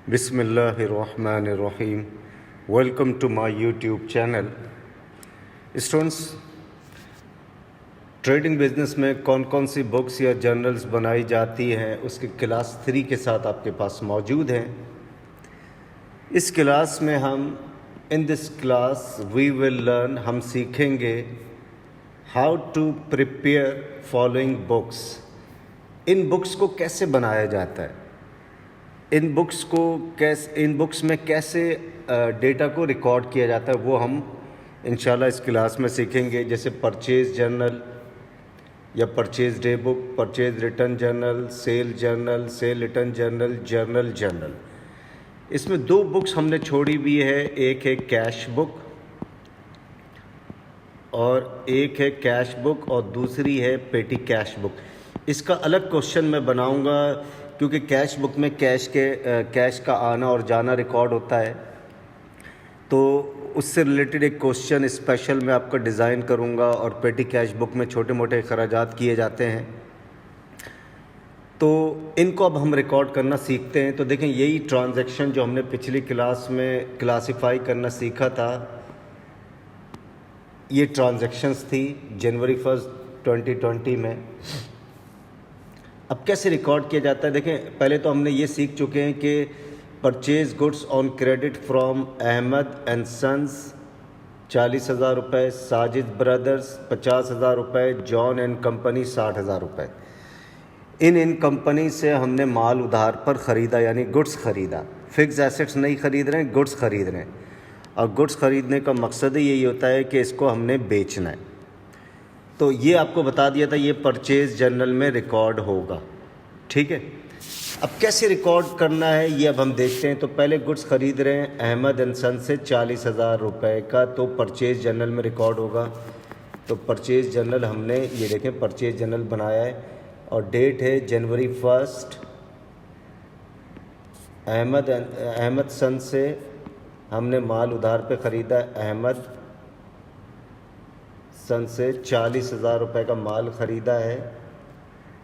बिस्मिल्लाहिर्रहमानिर्रहीम। Welcome to my YouTube channel. Students, trading business में कौन कौन सी बुक्स या जर्नल्स बनाई जाती हैं उसके क्लास 3 के साथ आपके पास मौजूद हैं। इस क्लास में in this class we will learn, हम सीखेंगे how to prepare following books. इन बुक्स को कैसे बनाया जाता है, इन बुक्स में कैसे डेटा को रिकॉर्ड किया जाता है, वो हम इंशाल्लाह इस क्लास में सीखेंगे। जैसे परचेज जर्नल या purchase day book, purchase return journal, cell return journal, journal. इसमें दो बुक्स हमने छोड़ी हुई है, एक है कैश बुक और दूसरी है पेटी कैश बुक। इसका अलग क्वेश्चन मैं बनाऊंगा क्योंकि कैश बुक में कैश का आना और जाना रिकॉर्ड होता है, तो उससे रिलेटेड एक क्वेश्चन स्पेशल मैं आपका डिज़ाइन करूंगा। और पेटी कैश बुक में छोटे मोटे खर्चात किए जाते हैं, तो इनको अब हम रिकॉर्ड करना सीखते हैं। तो देखें, यही ट्रांजैक्शन जो हमने पिछली क्लास में क्लासिफाई करना सीखा था, ये ट्रांजैक्शंस थी जनवरी 1 2020 में। अब कैसे रिकॉर्ड किया जाता है, देखें, पहले तो हमने ये सीख चुके हैं कि purchase goods on credit from Ahmad and sons 40,000 रुपये, साजिद ब्रदर्स 50,000 रुपये, जॉन एंड कंपनी 60,000 रुपये। इन कंपनी से हमने माल उधार पर ख़रीदा, यानी गुड्स ख़रीदा। फिक्स एसेट्स नहीं ख़रीद रहे हैं, गुड्स ख़रीद रहे हैं। और गुड्स ख़रीदने का मकसद ही यही होता है कि इसको हमने बेचना है। तो ये आपको बता दिया था, ये परचेज जर्नल में रिकॉर्ड होगा, ठीक है। अब कैसे रिकॉर्ड करना है ये अब हम देखते हैं। तो पहले गुड्स ख़रीद रहे हैं अहमद एंड सन से 40,000 रुपये का, तो परचेज जर्नल में रिकॉर्ड होगा। तो परचेज जर्नल हमने, ये देखें, परचेज जर्नल बनाया है और डेट है जनवरी 1। अहमद सन से हमने माल उधार पे ख़रीदा। अहमद सन से 40,000 रुपये का माल ख़रीदा है,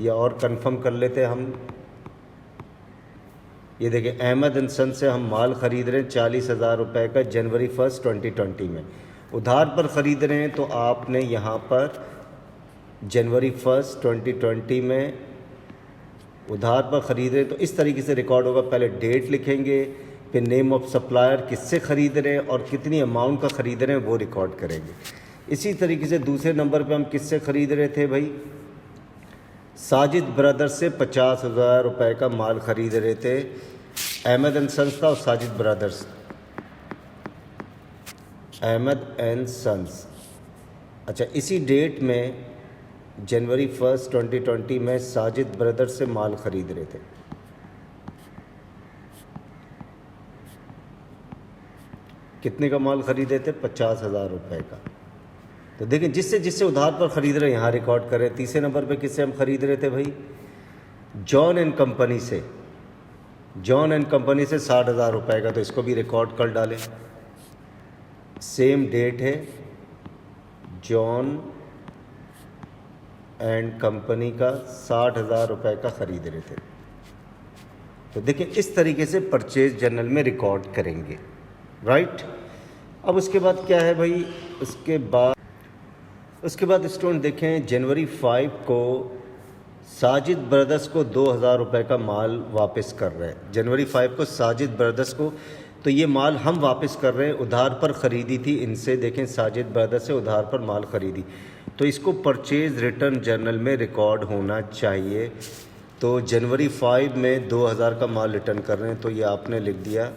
या और कंफर्म कर लेते हैं हम। ये देखिए, अहमद एंड सन से हम माल ख़रीद रहे हैं 40,000 रुपये का जनवरी 1 2020 में। उधार पर ख़रीद रहे हैं तो आपने यहाँ पर जनवरी 1 2020 में उधार पर ख़रीद रहे हैं, तो इस तरीके से रिकॉर्ड होगा। पहले डेट लिखेंगे, फिर नेम ऑफ सप्लायर, किससे ख़रीद रहे हैं और कितनी अमाउंट का ख़रीद रहे हैं वो रिकॉर्ड करेंगे। इसी तरीके से दूसरे नंबर पे हम किससे ख़रीद रहे थे भाई, साजिद ब्रदर्स से 50,000 रुपये का माल ख़रीद रहे थे। अहमद एंड सन्स था और Sajid brothers, Ahmad and sons. अच्छा, इसी डेट में जनवरी 1 2020 में साजिद ब्रदर्स से माल ख़रीद रहे थे। कितने का माल ख़रीदे थे, 50,000 रुपये का। तो देखें, जिससे उधार पर ख़रीद रहे हैं यहाँ रिकॉर्ड करें। तीसरे नंबर पे किससे हम ख़रीद रहे थे भाई, जॉन एंड कंपनी से। जॉन एंड कंपनी से 60,000 रुपये का, तो इसको भी रिकॉर्ड कर डालें। सेम डेट है, जॉन एंड कंपनी का 60,000 रुपये का ख़रीद रहे थे। तो देखिए, इस तरीके से परचेज जर्नल में रिकॉर्ड करेंगे, राइट। अब उसके बाद क्या है भाई, उसके बाद स्टूडेंट देखें, जनवरी 5 को साजिद ब्रदर्स को 2,000 रुपये का माल वापस कर रहे हैं। जनवरी 5 को साजिद ब्रदर्स को, तो ये माल हम वापस कर रहे हैं। उधार पर ख़रीदी थी इनसे, देखें, साजिद ब्रदर्स से उधार पर माल ख़रीदी, तो इसको परचेज रिटर्न जर्नल में रिकॉर्ड होना चाहिए। तो जनवरी 5 में 2,000 का माल रिटर्न कर रहे हैं, तो ये आपने लिख दिया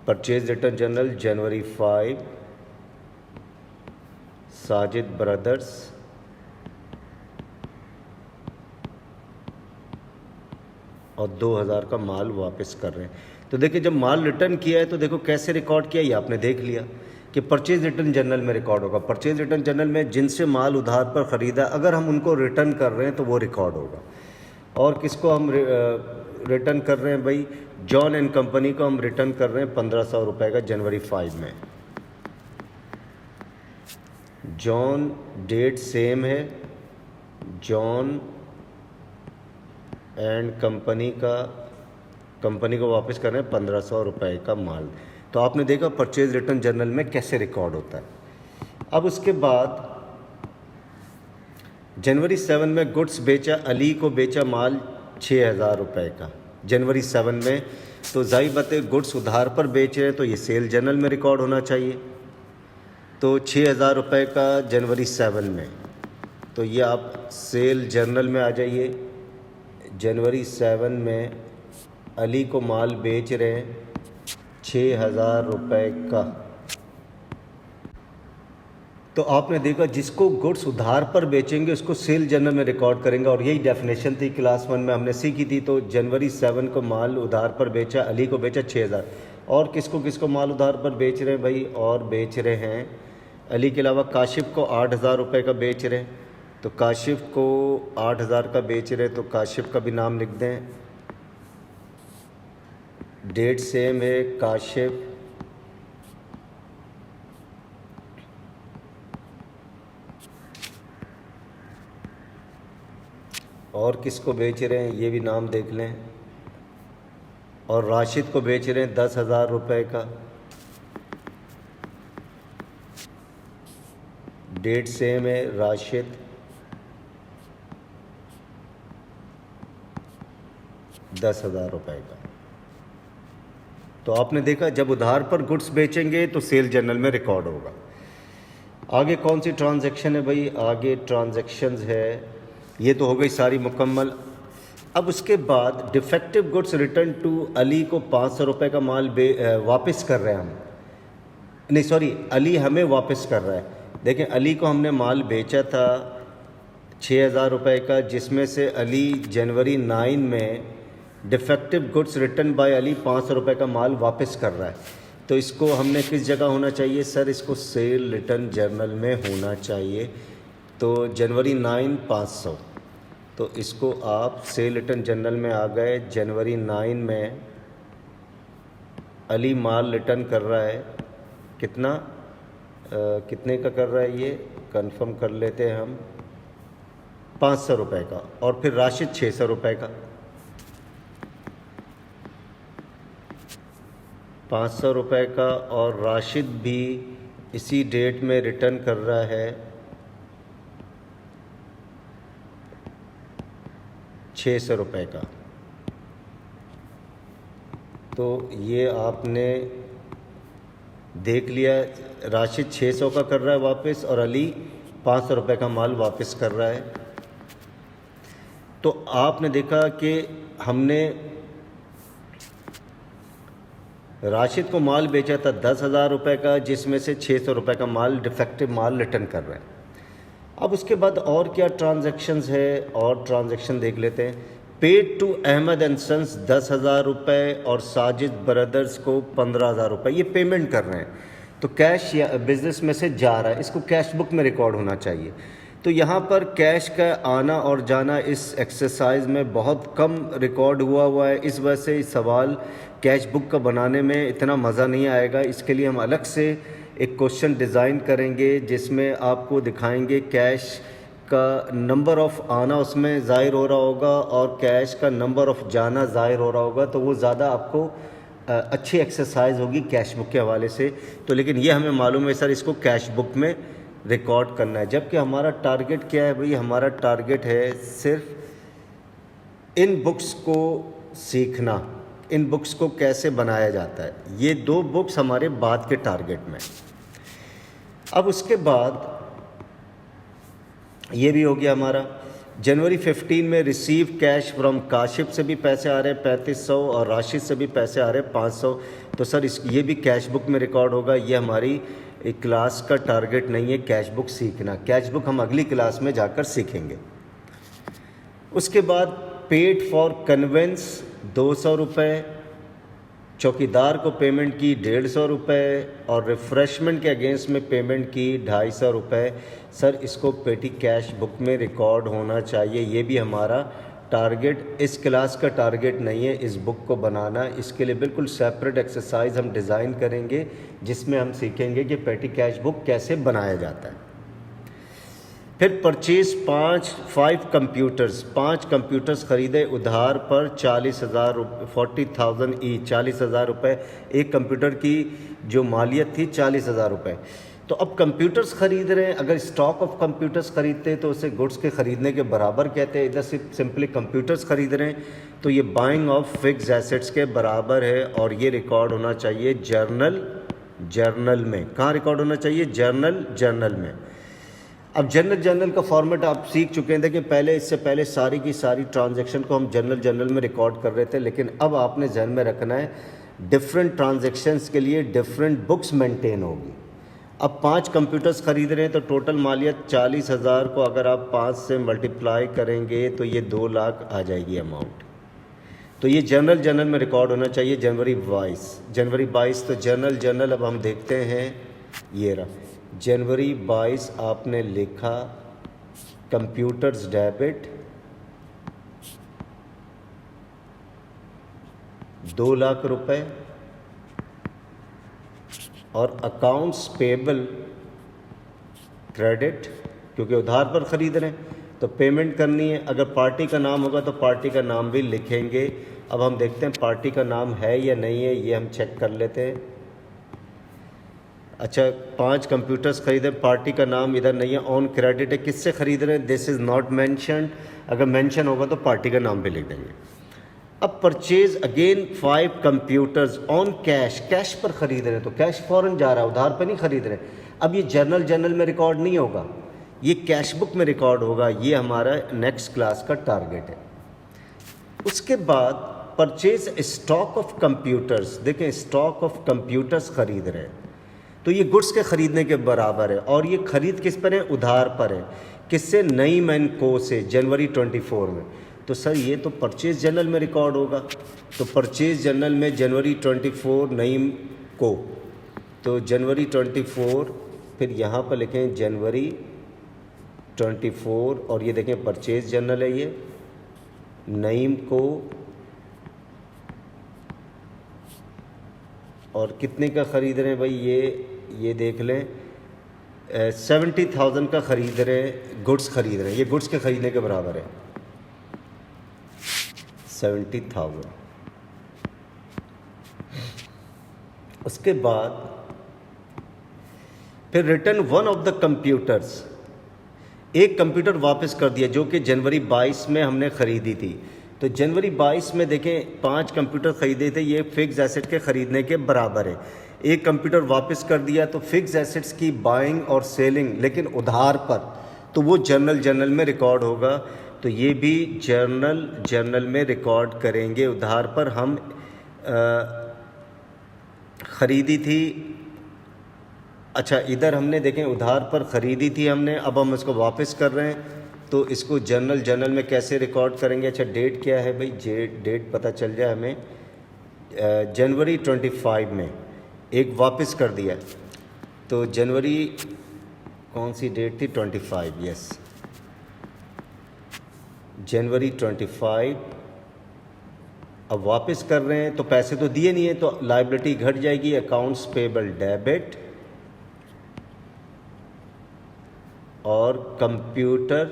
परचेज रिटर्न जर्नल जनवरी 5 साजिद ब्रदर्स और 2,000 का माल वापस कर रहे हैं। तो देखिए, जब माल रिटर्न किया है तो देखो कैसे रिकॉर्ड किया, ये आपने देख लिया कि परचेज रिटर्न जर्नल में रिकॉर्ड होगा। परचेज रिटर्न जर्नल में जिनसे माल उधार पर ख़रीदा, अगर हम उनको रिटर्न कर रहे हैं तो वो रिकॉर्ड होगा। और किसको हम रिटर्न कर रहे हैं भाई, जॉन एंड कंपनी को हम रिटर्न कर रहे हैं 1,500 रुपये का जनवरी 5 में। जॉन डेट सेम है, जॉन एंड कंपनी का कंपनी को वापस कर रहे हैं 1500 रुपये का माल। तो आपने देखा परचेज रिटर्न जर्नल में कैसे रिकॉर्ड होता है। अब उसके बाद जनवरी 7 में गुड्स बेचा, अली को बेचा माल 6000 रुपये का जनवरी 7 में। तो जाहिर बात है गुड्स उधार पर बेच रहे हैं तो ये सेल जर्नल में रिकॉर्ड होना चाहिए। तो 6000 रुपये का जनवरी 7 में, तो ये आप सेल जर्नल में आ जाइए। जनवरी 7 में अली को माल बेच रहे हैं 6000 रुपये का। तो आपने देखा जिसको गुड्स उधार पर बेचेंगे उसको सेल जर्नल में रिकॉर्ड करेंगे, और यही डेफिनेशन थी क्लास 1 में हमने सीखी थी। तो जनवरी 7 को माल उधार पर बेचा, अली को बेचा 6000। और किसको किसको माल उधार पर बेच रहे हैं भाई, और बेच रहे हैं अली के अलावा काशिफ को 8000 रुपये का बेच रहे हैं। तो काशिफ को 8000 का बेच रहे हैं, तो काशिफ का भी नाम लिख दें, डेट सेम है काशिफ। और किसको बेच रहे हैं ये भी नाम देख लें। और राशिद को बेच रहे हैं 10,000 रुपये का, डेट सेम है राशिद। ₹10,000 का। तो आपने देखा जब उधार पर गुड्स बेचेंगे तो सेल जर्नल में रिकॉर्ड होगा। आगे कौन सी ट्रांजैक्शन है भाई, आगे ट्रांजैक्शंस है, ये तो हो गई सारी मुकम्मल। अब उसके बाद defective goods return to Ali को 500 रुपये का माल वापस कर रहे हैं हम, नहीं सॉरी अली हमें वापस कर रहा है। देखें अली को हमने माल बेचा था 6000 रुपये का, जिसमें से अली जनवरी 9 में defective goods return by Ali 500 रुपये का माल वापस कर रहा है। तो इसको हमने किस जगह होना चाहिए सर, इसको सेल रिटर्न जर्नल में होना चाहिए। तो जनवरी 9 500, तो इसको आप सेल रिटर्न जर्नल में आ गए। जनवरी 9 में अली माल रिटर्न कर रहा है, कितना कितने का कर रहा है ये कंफर्म कर लेते हैं हम, 500 रुपये का। और फिर राशिद 600 रुपये का, 500 रुपये का। और राशिद भी इसी डेट में रिटर्न कर रहा है 600 रुपये का। तो ये आपने देख लिया, राशिद 600 का कर रहा है वापस और अली 500 रुपये का माल वापस कर रहा है। तो आपने देखा कि हमने राशिद को माल बेचा था 10,000 रुपये का, जिसमें से 600 रुपये का माल डिफेक्टिव माल रिटर्न कर रहे हैं। अब उसके बाद और क्या ट्रांजैक्शंस है, और ट्रांजैक्शन देख लेते हैं। Paid to Ahmad and sons 10,000 रुपये और साजिद ब्रदर्स को 15,000 रुपये, ये पेमेंट कर रहे हैं। तो कैश या बिजनेस में से जा रहा है, इसको कैश बुक में रिकॉर्ड होना चाहिए। तो यहाँ पर कैश का आना और जाना इस एक्सरसाइज में बहुत कम रिकॉर्ड हुआ है। इस वजह से इस सवाल कैश बुक का बनाने में इतना मज़ा नहीं आएगा। इसके लिए हम अलग से एक क्वेश्चन डिज़ाइन करेंगे जिसमें आपको दिखाएंगे कैश का नंबर ऑफ़ आना उसमें ज़ाहिर हो रहा होगा और कैश का नंबर ऑफ़ जाना ज़ाहिर हो रहा होगा। तो वो ज़्यादा आपको अच्छी एक्सरसाइज होगी कैश बुक के हवाले से। तो लेकिन ये हमें मालूम है सर इसको कैश बुक में रिकॉर्ड करना है, जबकि हमारा टारगेट क्या है भाई, हमारा टारगेट है सिर्फ इन बुक्स को सीखना, इन बुक्स को कैसे बनाया जाता है। ये 2 बुक्स हमारे बाद के टारगेट में। अब उसके बाद ये भी हो गया हमारा। जनवरी 15 में रिसीव कैश फ्रॉम काशिफ से भी पैसे आ रहे हैं 3500 और राशिद से भी पैसे आ रहे हैं 500। तो सर ये भी कैश बुक में रिकॉर्ड होगा। ये हमारी एक क्लास का टारगेट नहीं है कैश बुक सीखना, कैश बुक हम अगली क्लास में जाकर सीखेंगे। उसके बाद पेड फॉर कन्वेंस 200 रुपये, चौकीदार को पेमेंट की 150 रुपये और रिफ़्रेशमेंट के अगेंस्ट में पेमेंट की 250 रुपये। सर इसको पेटी कैश बुक में रिकॉर्ड होना चाहिए। ये भी हमारा टारगेट, इस क्लास का टारगेट नहीं है इस बुक को बनाना। इसके लिए बिल्कुल सेपरेट एक्सरसाइज हम डिज़ाइन करेंगे जिसमें हम सीखेंगे कि पेटी कैश बुक कैसे बनाया जाता है। फिर परचेज 5 कंप्यूटर्स, 5 कंप्यूटर्स खरीदे उधार पर 40,000, 40,000 ईच, 40,000 रुपये एक कंप्यूटर की जो मालियत थी 40,000 रुपये। तो अब कंप्यूटर्स खरीद रहे हैं, अगर स्टॉक ऑफ कंप्यूटर्स खरीदते तो उसे गुड्स के ख़रीदने के बराबर कहते हैं। इधर सिर्फ सिंपली कंप्यूटर्स खरीद रहे हैं तो ये बाइंग ऑफ फिक्स एसेट्स के बराबर है और ये रिकॉर्ड होना चाहिए जर्नल में। कहाँ रिकॉर्ड होना चाहिए? जर्नल में। अब जर्नल का फॉर्मेट आप सीख चुके हैं। देखिए पहले, इससे पहले सारी की सारी ट्रांजैक्शन को हम जर्नल में रिकॉर्ड कर रहे थे, लेकिन अब आपने जहन में रखना है डिफरेंट ट्रांजैक्शंस के लिए डिफरेंट बुक्स मेंटेन होगी। अब 5 कंप्यूटर्स खरीद रहे हैं तो टोटल मालियत 40,000 को अगर आप 5 से मल्टीप्लाई करेंगे तो ये 2 लाख आ जाएगी अमाउंट। तो ये जर्नल में रिकॉर्ड होना चाहिए जनवरी 22। तो जर्नल अब हम देखते हैं, ये रहा जनवरी 22 आपने लिखा कंप्यूटर्स डेबिट 2 लाख रुपए और अकाउंट्स पेबल क्रेडिट, क्योंकि उधार पर ख़रीद रहे हैं तो पेमेंट करनी है। अगर पार्टी का नाम होगा तो पार्टी का नाम भी लिखेंगे। अब हम देखते हैं पार्टी का नाम है या नहीं है, ये हम चेक कर लेते हैं। अच्छा, 5 कंप्यूटर्स खरीदे, पार्टी का नाम इधर नहीं है, ऑन क्रेडिट है। किससे ख़रीद रहे हैं? This is not mentioned. अगर मेंशन होगा तो पार्टी का नाम भी लिख देंगे। अब purchase again 5 computers on cash पर ख़रीद रहे हैं तो कैश फ़ौरन जा रहा है, उधार पर नहीं ख़रीद रहे। अब ये जर्नल में रिकॉर्ड नहीं होगा, ये कैश बुक में रिकॉर्ड होगा। ये हमारा नेक्स्ट क्लास का टारगेट है। उसके बाद परचेज स्टॉक ऑफ कंप्यूटर्स, देखें स्टॉक ऑफ कंप्यूटर्स ख़रीद रहे हैं तो ये गुड्स के ख़रीदने के बराबर है और ये ख़रीद किस पर है? उधार पर है। किससे? नईम एंड को से, जनवरी 24 में। तो सर ये तो परचेज जर्नल में रिकॉर्ड होगा, तो परचेज जर्नल में जनवरी 24 नईम को, तो जनवरी 24 फिर यहाँ पर लिखें जनवरी 24 और ये देखें परचेज जर्नल है ये नईम को, और कितने का ख़रीद रहे हैं भाई? ये देख लें 70,000 का ख़रीद रहे हैं, गुड्स ख़रीद रहे हैं, ये गुड्स के ख़रीदने के बराबर है 70,000। उसके बाद फिर रिटर्न 1 ऑफ द कंप्यूटर्स, एक कंप्यूटर वापस कर दिया जो कि जनवरी 22 में हमने ख़रीदी थी। तो जनवरी 22 में देखें 5 कंप्यूटर ख़रीदे थे, ये फिक्स एसेट के ख़रीदने के बराबर है। एक कंप्यूटर वापस कर दिया तो फिक्स एसेट्स की बाइंग और सेलिंग लेकिन उधार पर, तो वो जर्नल में रिकॉर्ड होगा। तो ये भी जर्नल में रिकॉर्ड करेंगे। उधार पर हम ख़रीदी थी। अच्छा, इधर हमने देखें उधार पर ख़रीदी थी हमने, अब हम इसको वापस कर रहे हैं तो इसको जर्नल में कैसे रिकॉर्ड करेंगे? अच्छा, डेट क्या है भाई? डेट पता चल जाए हमें। जनवरी 25 में एक वापस कर दिया, तो जनवरी कौन सी डेट थी? 25, यस, जनवरी 25। अब वापस कर रहे हैं तो पैसे तो दिए नहीं है तो लायबिलिटी घट जाएगी, अकाउंट्स पेबल डेबिट और कंप्यूटर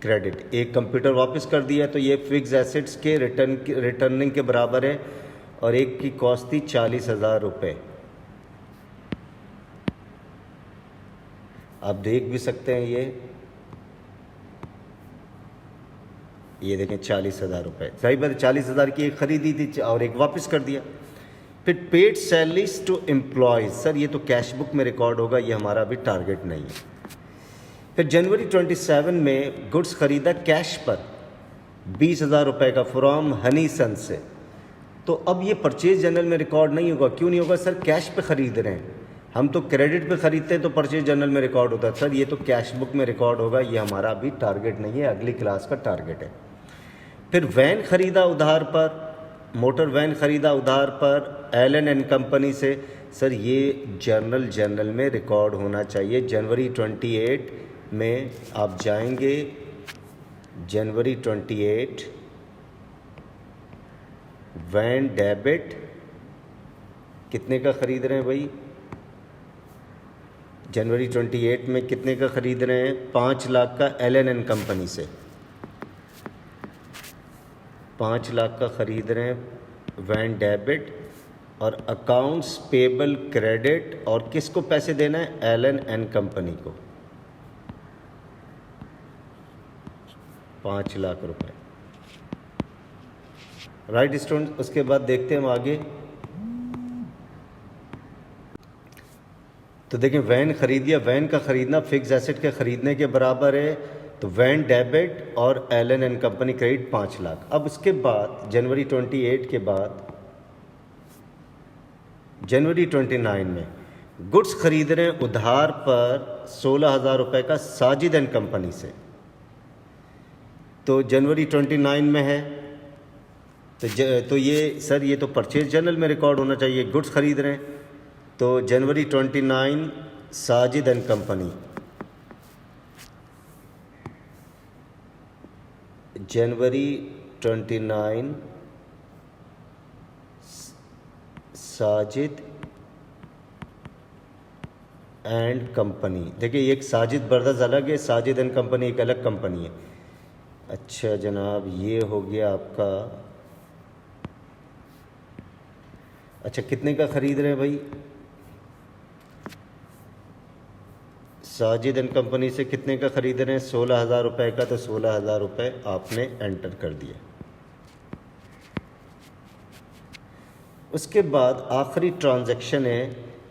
क्रेडिट। एक कंप्यूटर वापस कर दिया तो ये फिक्स एसेट्स के रिटर्निंग के बराबर है और एक की कॉस्ट थी 40,000 रुपये। आप देख भी सकते हैं ये देखें 40,000 रुपये। सही बात है, 40,000 की एक ख़रीदी थी और एक वापस कर दिया। फिर paid salaries to employees, sir ये तो कैश बुक में रिकॉर्ड होगा, ये हमारा अभी टारगेट नहीं है। फिर जनवरी 27 में गुड्स ख़रीदा कैश पर 20,000 रुपये का फ्रॉम हनीसन से, तो अब ये परचेज जर्नल में रिकॉर्ड नहीं होगा। क्यों नहीं होगा? सर कैश पे ख़रीद रहे हैं हम, तो क्रेडिट पे ख़रीदते हैं तो परचेज जर्नल में रिकॉर्ड होता है। सर ये तो कैश बुक में रिकॉर्ड होगा, ये हमारा अभी टारगेट नहीं है, अगली क्लास का टारगेट है। फिर वैन ख़रीदा उधार पर, मोटर वैन ख़रीदा उधार पर एलन एंड कंपनी से, सर ये जर्नल में रिकॉर्ड होना चाहिए। जनवरी 28 में आप जाएंगे, जनवरी 28 वैन डेबिट कितने का ख़रीद रहे हैं भाई? जनवरी 28 में कितने का ख़रीद रहे हैं? 5 लाख का LNN कंपनी से 5 लाख का ख़रीद रहे हैं वैन डेबिट और अकाउंट्स पेबल क्रेडिट। और किसको पैसे देना है? LNN कंपनी को 5 लाख रुपए। राइट स्टूडेंट, उसके बाद देखते हैं हम आगे। तो देखें वैन खरीद लिया, वैन का ख़रीदना फिक्स एसेट के ख़रीदने के बराबर है। तो वैन डेबिट और LNN कंपनी क्रेडिट 5 लाख। अब उसके बाद जनवरी 28 के बाद जनवरी 29 में गुड्स खरीद रहे हैं उधार पर 16,000 रुपये का साजिद एंड कंपनी से। तो जनवरी 29 में है तो ये सर ये तो परचेज जर्नल में रिकॉर्ड होना चाहिए। गुड्स खरीद रहे हैं तो जनवरी 29 Sajid and company, January 29 Sajid and company. देखिए एक साजिद ब्रदर्स अलग है, साजिद एंड कंपनी एक अलग कंपनी है। अच्छा जनाब, ये हो गया आपका। अच्छा कितने का ख़रीद रहे हैं भाई? साजिद एंड कंपनी से कितने का ख़रीद रहे हैं? 16,000 रुपये का। तो 16,000 रुपये आपने एंटर कर दिया। उसके बाद आखिरी ट्रांजैक्शन है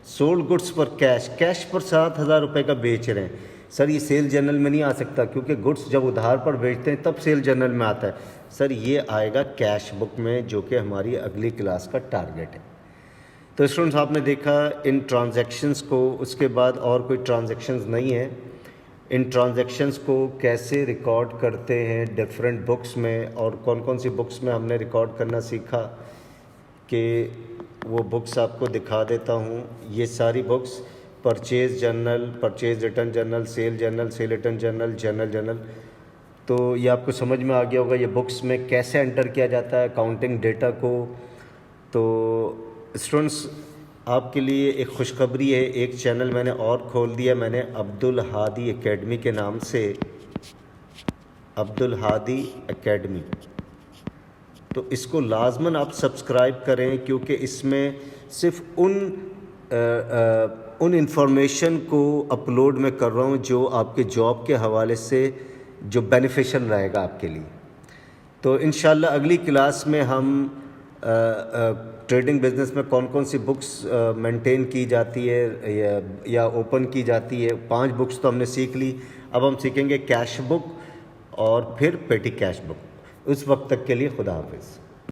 सोल्ड गुड्स पर कैश। कैश पर 7,000 रुपये का बेच रहे हैं। सर ये सेल जर्नल में नहीं आ सकता क्योंकि गुड्स जब उधार पर बेचते हैं तब सेल जर्नल में आता है। सर ये आएगा कैश बुक में, जो कि हमारी अगली क्लास का टारगेट है। तो स्टूडेंट्स आपने देखा इन ट्रांजैक्शंस को। उसके बाद और कोई ट्रांजैक्शंस नहीं है। इन ट्रांजैक्शंस को कैसे रिकॉर्ड करते हैं डिफरेंट बुक्स में, और कौन कौन सी बुक्स में हमने रिकॉर्ड करना सीखा कि वो बुक्स आपको दिखा देता हूँ। ये सारी books purchase journal, purchase return journal, cell return journal, journal journal. तो ये आपको समझ में आ गया होगा ये बुक्स में कैसे एंटर किया जाता है अकाउंटिंग डेटा को। तो स्टूडेंट्स आपके लिए एक खुशखबरी है, एक चैनल मैंने और खोल दिया। मैंने अब्दुल हादी एकेडमी के नाम से, अब्दुल हादी एकेडमी। तो इसको लाजमन आप सब्सक्राइब करें क्योंकि इसमें सिर्फ उन इंफॉर्मेशन को अपलोड मैं कर रहा हूँ जो आपके जॉब के हवाले से जो बेनिफिशियल रहेगा आपके लिए। तो इंशाल्लाह अगली क्लास में हम ट्रेडिंग बिजनेस में कौन कौन सी बुक्स मेंटेन की जाती है या ओपन की जाती है। 5 बुक्स तो हमने सीख ली। अब हम सीखेंगे कैश बुक और फिर पेटी कैश बुक। उस वक्त तक के लिए खुदा हाफिज़।